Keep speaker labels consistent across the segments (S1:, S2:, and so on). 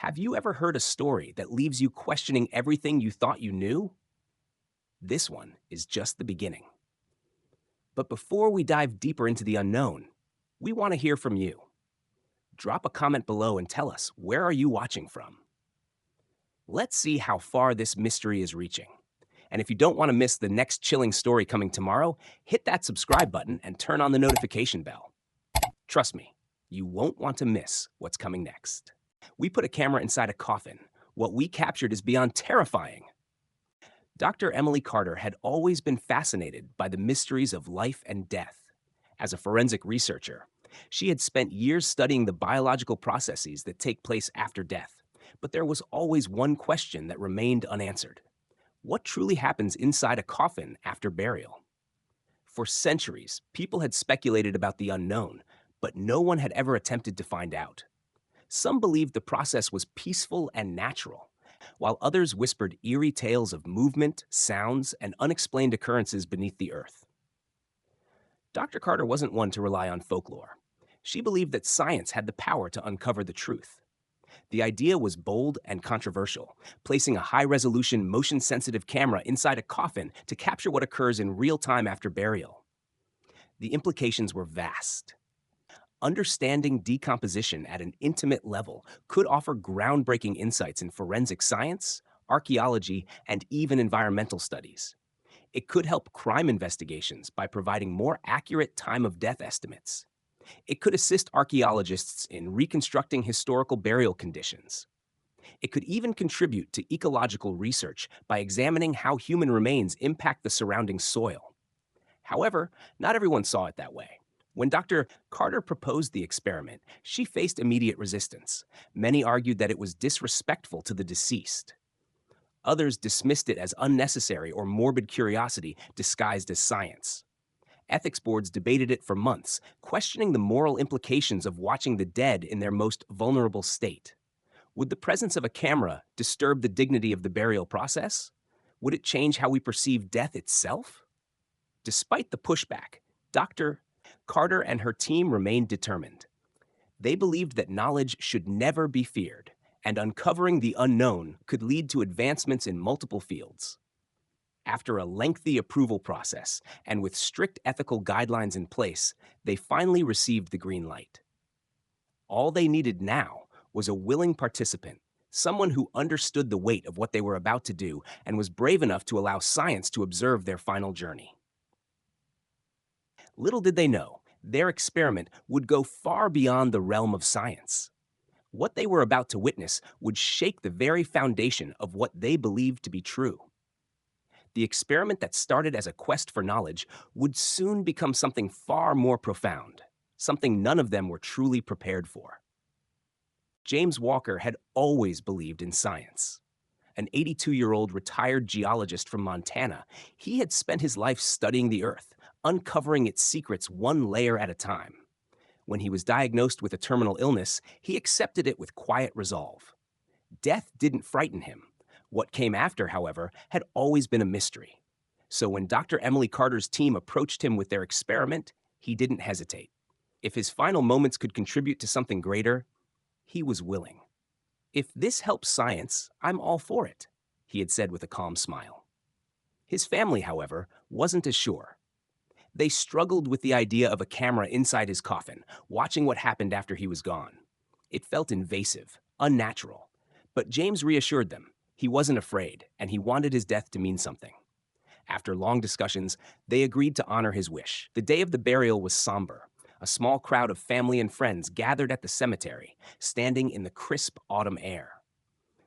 S1: Have you ever heard a story that leaves you questioning everything you thought you knew? This one is just the beginning. But before we dive deeper into the unknown, we want to hear from you. Drop a comment below and tell us, where are you watching from? Let's see how far this mystery is reaching. And if you don't want to miss the next chilling story coming tomorrow, hit that subscribe button and turn on the notification bell. Trust me, you won't want to miss what's coming next. We put a camera inside a coffin. What we captured is beyond terrifying. Dr. Emily Carter had always been fascinated by the mysteries of life and death. As a forensic researcher, she had spent years studying the biological processes that take place after death. But there was always one question that remained unanswered. What truly happens inside a coffin after burial? For centuries, people had speculated about the unknown, but no one had ever attempted to find out. Some believed the process was peaceful and natural, while others whispered eerie tales of movement, sounds, and unexplained occurrences beneath the earth. Dr. Carter wasn't one to rely on folklore. She believed that science had the power to uncover the truth. The idea was bold and controversial, placing a high-resolution, motion-sensitive camera inside a coffin to capture what occurs in real time after burial. The implications were vast. Understanding decomposition at an intimate level could offer groundbreaking insights in forensic science, archaeology, and even environmental studies. It could help crime investigations by providing more accurate time of death estimates. It could assist archaeologists in reconstructing historical burial conditions. It could even contribute to ecological research by examining how human remains impact the surrounding soil. However, not everyone saw it that way. When Dr. Carter proposed the experiment, she faced immediate resistance. Many argued that it was disrespectful to the deceased. Others dismissed it as unnecessary or morbid curiosity disguised as science. Ethics boards debated it for months, questioning the moral implications of watching the dead in their most vulnerable state. Would the presence of a camera disturb the dignity of the burial process? Would it change how we perceive death itself? Despite the pushback, Dr. Carter and her team remained determined. They believed that knowledge should never be feared, and uncovering the unknown could lead to advancements in multiple fields. After a lengthy approval process, and with strict ethical guidelines in place, they finally received the green light. All they needed now was a willing participant, someone who understood the weight of what they were about to do and was brave enough to allow science to observe their final journey. Little did they know, their experiment would go far beyond the realm of science. What they were about to witness would shake the very foundation of what they believed to be true. The experiment that started as a quest for knowledge would soon become something far more profound, something none of them were truly prepared for. James Walker had always believed in science. An 82-year-old retired geologist from Montana, he had spent his life studying the Earth, uncovering its secrets one layer at a time. When he was diagnosed with a terminal illness, he accepted it with quiet resolve. Death didn't frighten him. What came after, however, had always been a mystery. So when Dr. Emily Carter's team approached him with their experiment, he didn't hesitate. If his final moments could contribute to something greater, he was willing. "If this helps science, I'm all for it," he had said with a calm smile. His family, however, wasn't as sure. They struggled with the idea of a camera inside his coffin, watching what happened after he was gone. It felt invasive, unnatural. But James reassured them. He wasn't afraid, and he wanted his death to mean something. After long discussions, they agreed to honor his wish. The day of the burial was somber. A small crowd of family and friends gathered at the cemetery, standing in the crisp autumn air.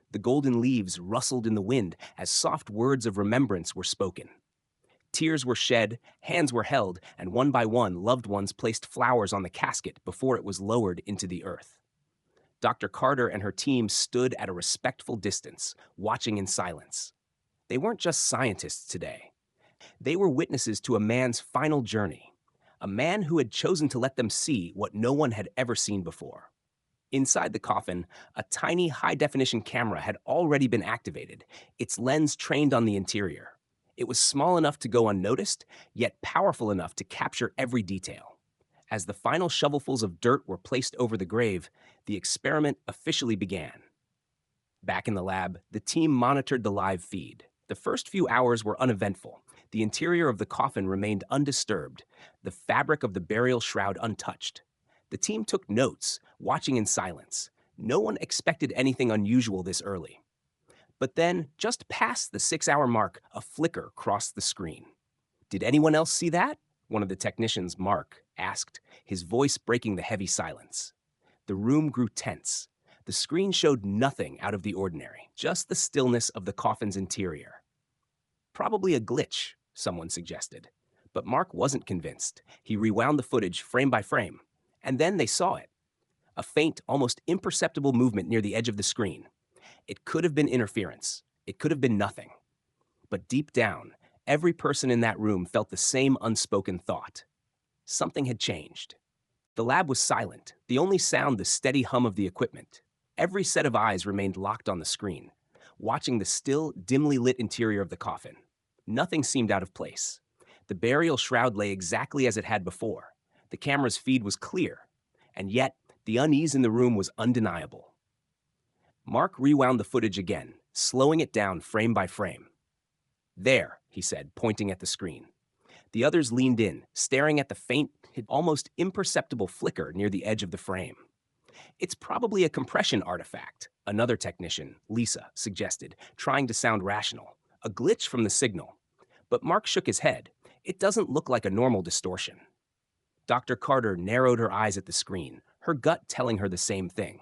S1: The golden leaves rustled in the wind as soft words of remembrance were spoken. Tears were shed, hands were held, and one by one, loved ones placed flowers on the casket before it was lowered into the earth. Dr. Carter and her team stood at a respectful distance, watching in silence. They weren't just scientists today. They were witnesses to a man's final journey, a man who had chosen to let them see what no one had ever seen before. Inside the coffin, a tiny high-definition camera had already been activated, its lens trained on the interior. It was small enough to go unnoticed, yet powerful enough to capture every detail. As the final shovelfuls of dirt were placed over the grave, the experiment officially began. Back in the lab, the team monitored the live feed. The first few hours were uneventful. The interior of the coffin remained undisturbed, the fabric of the burial shroud untouched. The team took notes, watching in silence. No one expected anything unusual this early. But then, just past the 6-hour mark, a flicker crossed the screen. "Did anyone else see that?" one of the technicians, Mark, asked, his voice breaking the heavy silence. The room grew tense. The screen showed nothing out of the ordinary, just the stillness of the coffin's interior. "Probably a glitch," someone suggested. But Mark wasn't convinced. He rewound the footage frame by frame. And then they saw it. A faint, almost imperceptible movement near the edge of the screen. It could have been interference. It could have been nothing. But deep down, every person in that room felt the same unspoken thought. Something had changed. The lab was silent, the only sound the steady hum of the equipment. Every set of eyes remained locked on the screen, watching the still, dimly lit interior of the coffin. Nothing seemed out of place. The burial shroud lay exactly as it had before. The camera's feed was clear, and yet the unease in the room was undeniable. Mark rewound the footage again, slowing it down frame by frame. "There," he said, pointing at the screen. The others leaned in, staring at the faint, almost imperceptible flicker near the edge of the frame. "It's probably a compression artifact," another technician, Lisa, suggested, trying to sound rational. "A glitch from the signal." But Mark shook his head. "It doesn't look like a normal distortion." Dr. Carter narrowed her eyes at the screen, her gut telling her the same thing.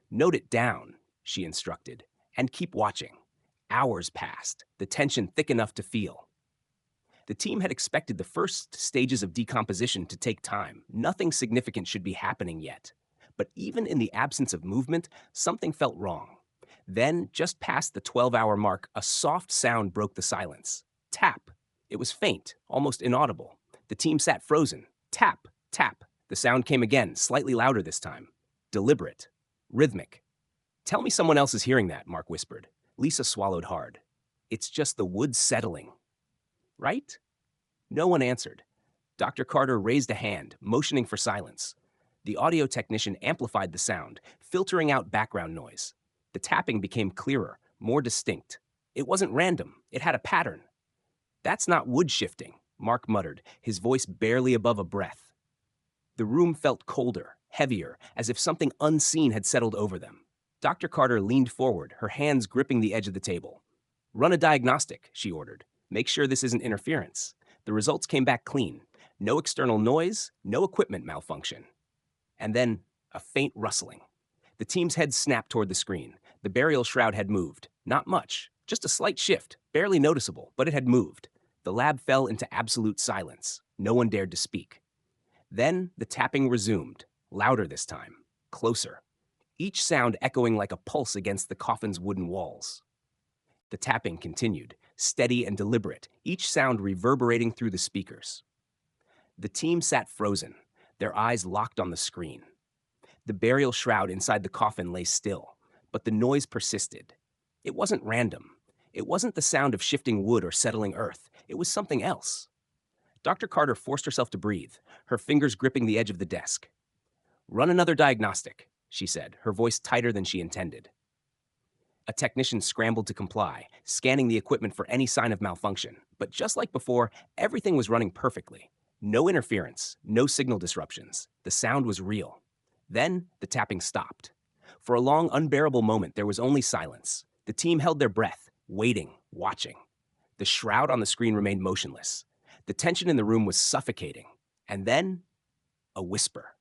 S1: "Note it down," she instructed, "and keep watching." Hours passed, the tension thick enough to feel. The team had expected the first stages of decomposition to take time. Nothing significant should be happening yet. But even in the absence of movement, something felt wrong. Then, just past the 12-hour mark, a soft sound broke the silence. Tap. It was faint, almost inaudible. The team sat frozen. Tap, tap. The sound came again, slightly louder this time. Deliberate. Rhythmic. "Tell me someone else is hearing that," Mark whispered. Lisa swallowed hard. "It's just the wood settling." "Right?" No one answered. Dr. Carter raised a hand, motioning for silence. The audio technician amplified the sound, filtering out background noise. The tapping became clearer, more distinct. It wasn't random. It had a pattern. "That's not wood shifting," Mark muttered, his voice barely above a breath. The room felt colder, heavier, as if something unseen had settled over them. Dr. Carter leaned forward, her hands gripping the edge of the table. "Run a diagnostic," she ordered. "Make sure this isn't interference." The results came back clean. No external noise, no equipment malfunction. And then, a faint rustling. The team's heads snapped toward the screen. The burial shroud had moved. Not much, just a slight shift, barely noticeable, but it had moved. The lab fell into absolute silence. No one dared to speak. Then, the tapping resumed, louder this time, closer. Each sound echoing like a pulse against the coffin's wooden walls. The tapping continued, steady and deliberate, each sound reverberating through the speakers. The team sat frozen, their eyes locked on the screen. The burial shroud inside the coffin lay still, but the noise persisted. It wasn't random. It wasn't the sound of shifting wood or settling earth. It was something else. Dr. Carter forced herself to breathe, her fingers gripping the edge of the desk. "Run another diagnostic," she said, her voice tighter than she intended. A technician scrambled to comply, scanning the equipment for any sign of malfunction. But just like before, everything was running perfectly. No interference, no signal disruptions. The sound was real. Then, the tapping stopped. For a long, unbearable moment, there was only silence. The team held their breath, waiting, watching. The shroud on the screen remained motionless. The tension in the room was suffocating. And then, a whisper.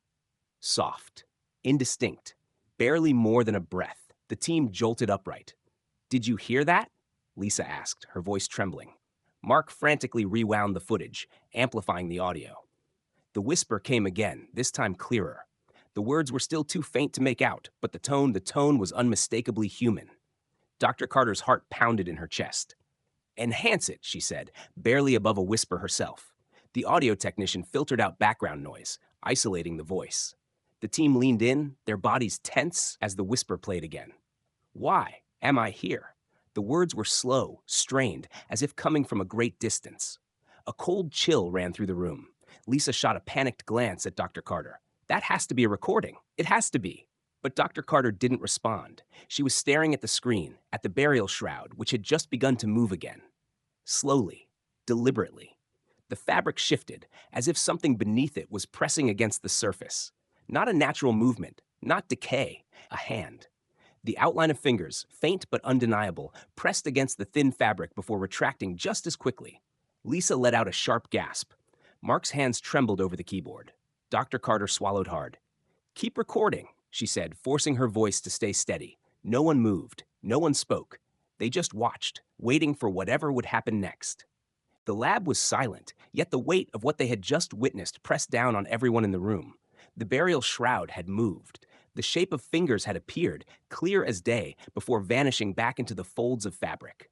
S1: Soft, indistinct, barely more than a breath. The team jolted upright. "Did you hear that?" Lisa asked, her voice trembling. Mark frantically rewound the footage, amplifying the audio. The whisper came again, this time clearer. The words were still too faint to make out, but the tone was unmistakably human. Dr. Carter's heart pounded in her chest. "Enhance it," she said, barely above a whisper herself. The audio technician filtered out background noise, isolating the voice. The team leaned in, their bodies tense as the whisper played again. "Why am I here?" The words were slow, strained, as if coming from a great distance. A cold chill ran through the room. Lisa shot a panicked glance at Dr. Carter. "That has to be a recording. It has to be." But Dr. Carter didn't respond. She was staring at the screen, at the burial shroud, which had just begun to move again. Slowly, deliberately. The fabric shifted, as if something beneath it was pressing against the surface. Not a natural movement, not decay, a hand. The outline of fingers, faint but undeniable, pressed against the thin fabric before retracting just as quickly. Lisa let out a sharp gasp. Mark's hands trembled over the keyboard. Dr. Carter swallowed hard. "Keep recording," she said, forcing her voice to stay steady. No one moved. No one spoke. They just watched, waiting for whatever would happen next. The lab was silent, yet the weight of what they had just witnessed pressed down on everyone in the room. The burial shroud had moved. The shape of fingers had appeared, clear as day, before vanishing back into the folds of fabric.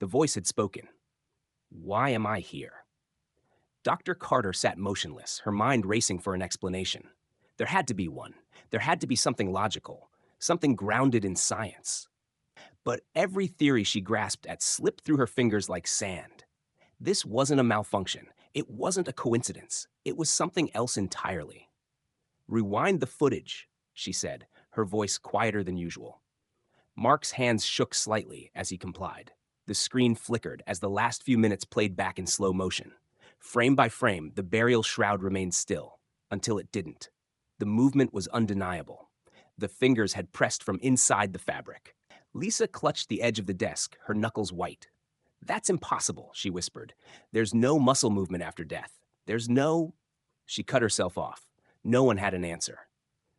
S1: The voice had spoken. "Why am I here?" Dr. Carter sat motionless, her mind racing for an explanation. There had to be one. There had to be something logical, something grounded in science. But every theory she grasped at slipped through her fingers like sand. This wasn't a malfunction. It wasn't a coincidence. It was something else entirely. "Rewind the footage," she said, her voice quieter than usual. Mark's hands shook slightly as he complied. The screen flickered as the last few minutes played back in slow motion. Frame by frame, the burial shroud remained still, until it didn't. The movement was undeniable. The fingers had pressed from inside the fabric. Lisa clutched the edge of the desk, her knuckles white. "That's impossible," she whispered. "There's no muscle movement after death. There's no—" She cut herself off. No one had an answer.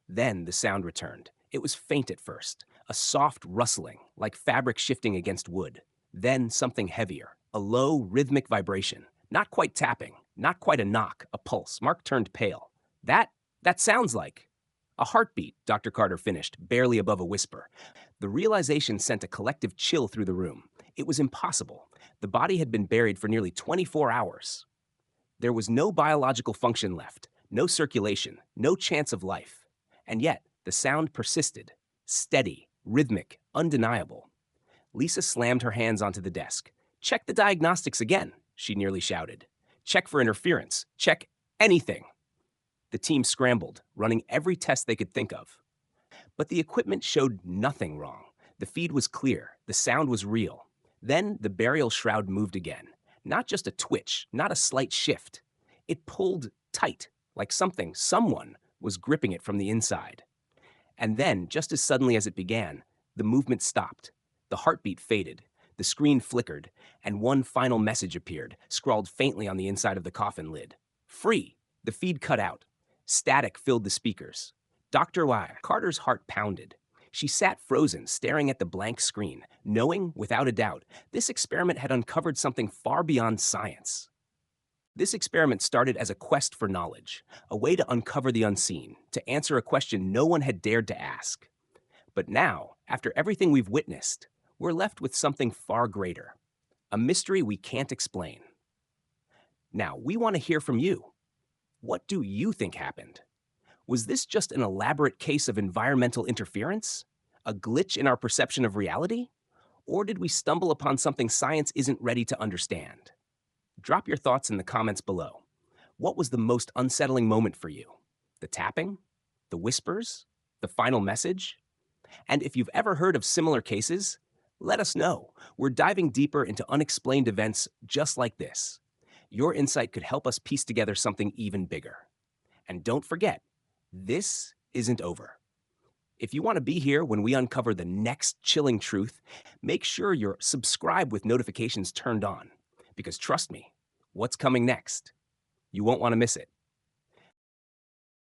S1: Then the sound returned. It was faint at first, a soft rustling, like fabric shifting against wood. Then something heavier, a low, rhythmic vibration. Not quite tapping, not quite a knock, a pulse. Mark turned pale. That sounds like a heartbeat," Dr. Carter finished, barely above a whisper. The realization sent a collective chill through the room. It was impossible. The body had been buried for nearly 24 hours. There was no biological function left, no circulation, no chance of life. And yet, the sound persisted. Steady, rhythmic, undeniable. Lisa slammed her hands onto the desk. "Check the diagnostics again," she nearly shouted. "Check for interference. Check anything." The team scrambled, running every test they could think of. But the equipment showed nothing wrong. The feed was clear. The sound was real. Then the burial shroud moved again. Not just a twitch, not a slight shift. It pulled tight, like someone was gripping it from the inside. And then, just as suddenly as it began, the movement stopped. The heartbeat faded. The screen flickered, and one final message appeared, scrawled faintly on the inside of the coffin lid. "Free." The feed cut out. Static filled the speakers. Dr. Carter's heart pounded. She sat frozen, staring at the blank screen, knowing, without a doubt, this experiment had uncovered something far beyond science. This experiment started as a quest for knowledge, a way to uncover the unseen, to answer a question no one had dared to ask. But now, after everything we've witnessed, we're left with something far greater, a mystery we can't explain. Now, we want to hear from you. What do you think happened? Was this just an elaborate case of environmental interference? A glitch in our perception of reality? Or did we stumble upon something science isn't ready to understand? Drop your thoughts in the comments below. What was the most unsettling moment for you? The tapping? The whispers? The final message? And if you've ever heard of similar cases, let us know. We're diving deeper into unexplained events just like this. Your insight could help us piece together something even bigger. And don't forget, this isn't over. If you want to be here when we uncover the next chilling truth, make sure you're subscribed with notifications turned on. Because trust me, what's coming next? You won't want to miss it.